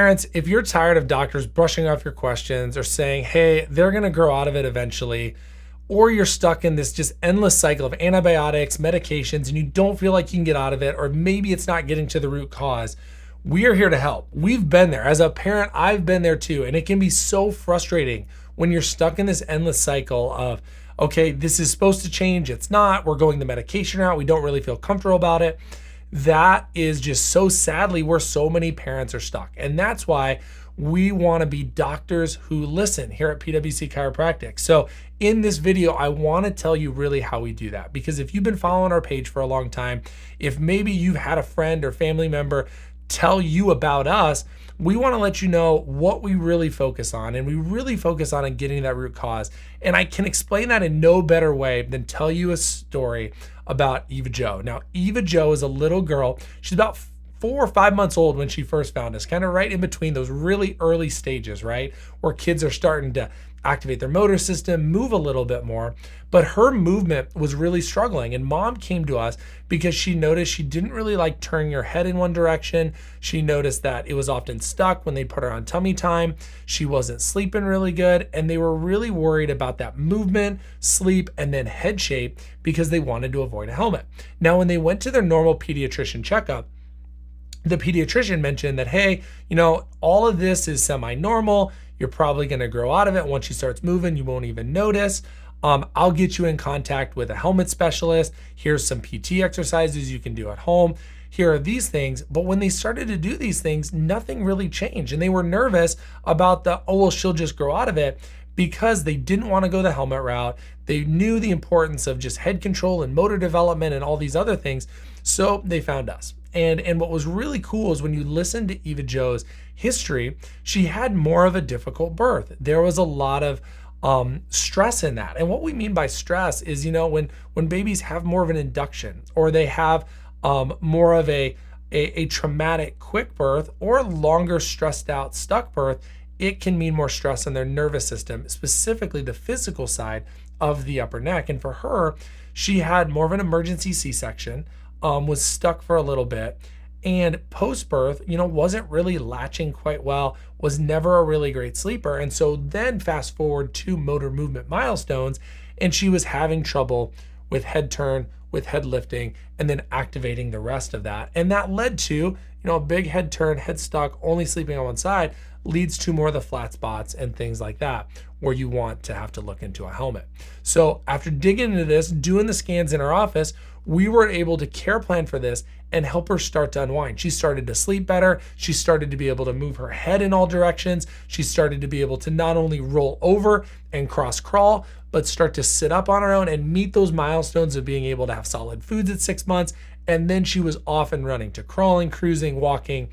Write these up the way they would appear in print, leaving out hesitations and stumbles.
Parents, if you're tired of doctors brushing off your questions or saying, hey, they're going to grow out of it eventually, or you're stuck in this just endless cycle of antibiotics, medications, and you don't feel like you can get out of it, or maybe it's not getting to the root cause, we are here to help. We've been there. As a parent, I've been there too. And it can be so frustrating when you're stuck in this endless cycle of, okay, this is supposed to change, it's not, we're going the medication route, we don't really feel comfortable about it. That is just so sadly where so many parents are stuck. And that's why we want to be doctors who listen here at PwC Chiropractic. So in this video, I want to tell you really how we do that. Because if you've been following our page for a long time, if maybe you've had a friend or family member tell you about us, we want to let you know what we really focus on. And we really focus on getting that root cause. And I can explain that in no better way than tell you a story about Eva Jo. Now, Eva Jo is a little girl. She's about 4 or 5 months old when she first found us, kind of right in between those really early stages, right? Where kids are starting to activate their motor system, move a little bit more. But her movement was really struggling. And mom came to us because she noticed she didn't really like turning her head in one direction. She noticed that it was often stuck when they put her on tummy time. She wasn't sleeping really good. And they were really worried about that movement, sleep, and then head shape because they wanted to avoid a helmet. Now, when they went to their normal pediatrician checkup, the pediatrician mentioned that, hey, all of this is semi-normal. You're probably going to grow out of it. Once she starts moving, you won't even notice. I'll get you in contact with a helmet specialist. Here's some PT exercises you can do at home. Here are these things. But when they started to do these things, nothing really changed. And they were nervous about she'll just grow out of it, because they didn't want to go the helmet route. They knew the importance of just head control and motor development and all these other things. So they found us. And what was really cool is when you listen to Eva Jo's history, she had more of a difficult birth. There was a lot of stress in that. And what we mean by stress is, when babies have more of an induction, or they have more of a traumatic quick birth, or longer stressed out stuck birth, it can mean more stress on their nervous system, specifically the physical side of the upper neck. And for her, she had more of an emergency C-section, was stuck for a little bit, and post-birth, wasn't really latching quite well, was never a really great sleeper. And so then fast forward to motor movement milestones, and she was having trouble with head turn, with head lifting, and then activating the rest of that. And that led to, a big head turn, head stuck, only sleeping on one side, leads to more of the flat spots and things like that, where you want to have to look into a helmet. So after digging into this, doing the scans in our office, we were able to care plan for this and help her start to unwind. She started to sleep better. She started to be able to move her head in all directions. She started to be able to not only roll over and cross crawl, but start to sit up on her own and meet those milestones of being able to have solid foods at 6 months. And then she was off and running to crawling, cruising, walking,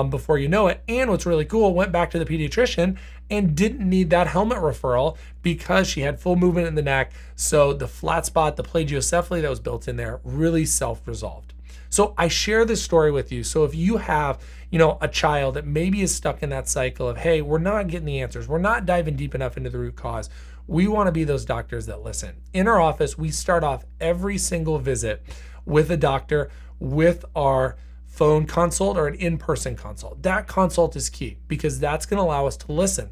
before you know it. And what's really cool, went back to the pediatrician and didn't need that helmet referral because she had full movement in the neck. So the flat spot, the plagiocephaly that was built in there, really self-resolved. So I share this story with you. So if you have, a child that maybe is stuck in that cycle of, hey, we're not getting the answers, we're not diving deep enough into the root cause, we want to be those doctors that listen. In our office, we start off every single visit with a doctor, with our phone consult or an in-person consult. That consult is key because that's going to allow us to listen.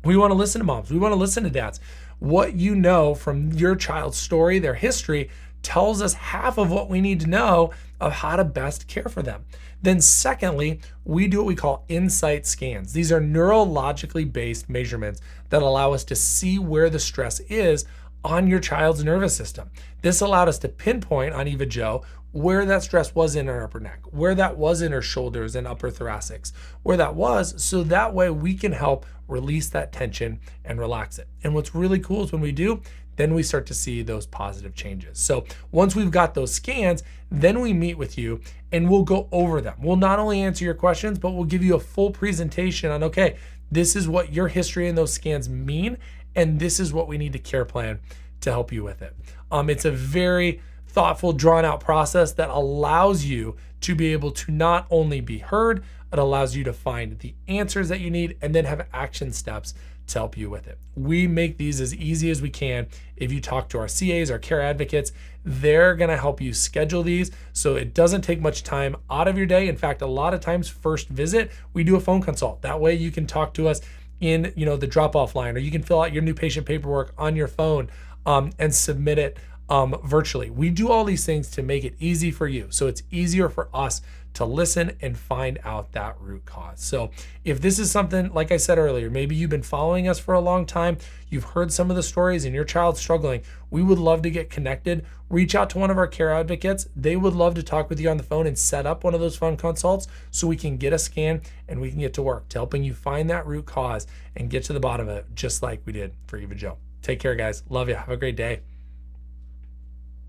We want to listen to moms. We want to listen to dads. What you know from your child's story, their history, tells us half of what we need to know of how to best care for them. Then secondly, we do what we call insight scans. These are neurologically based measurements that allow us to see where the stress is on your child's nervous system. This allowed us to pinpoint on Eva Jo where that stress was in her upper neck, where that was in her shoulders and upper thoracics, where that was, so that way we can help release that tension and relax it. And what's really cool is when we do, then we start to see those positive changes. So once we've got those scans, then we meet with you and we'll go over them. We'll not only answer your questions, but we'll give you a full presentation on, okay, this is what your history and those scans mean, and this is what we need to care plan to help you with it. It's a very thoughtful, drawn out process that allows you to be able to not only be heard, It allows you to find the answers that you need and then have action steps to help you with it. We make these as easy as we can. If you talk to our CAs, our care advocates, they're gonna help you schedule these so it doesn't take much time out of your day. In fact, a lot of times first visit, we do a phone consult. That way you can talk to us in the drop-off line, or you can fill out your new patient paperwork on your phone and submit it virtually. We do all these things to make it easy for you. So it's easier for us to listen and find out that root cause. So if this is something, like I said earlier, maybe you've been following us for a long time, you've heard some of the stories and your child's struggling, we would love to get connected. Reach out to one of our care advocates. They would love to talk with you on the phone and set up one of those phone consults so we can get a scan and we can get to work to helping you find that root cause and get to the bottom of it, just like we did for Eva Jo. Take care, guys. Love you. Have a great day.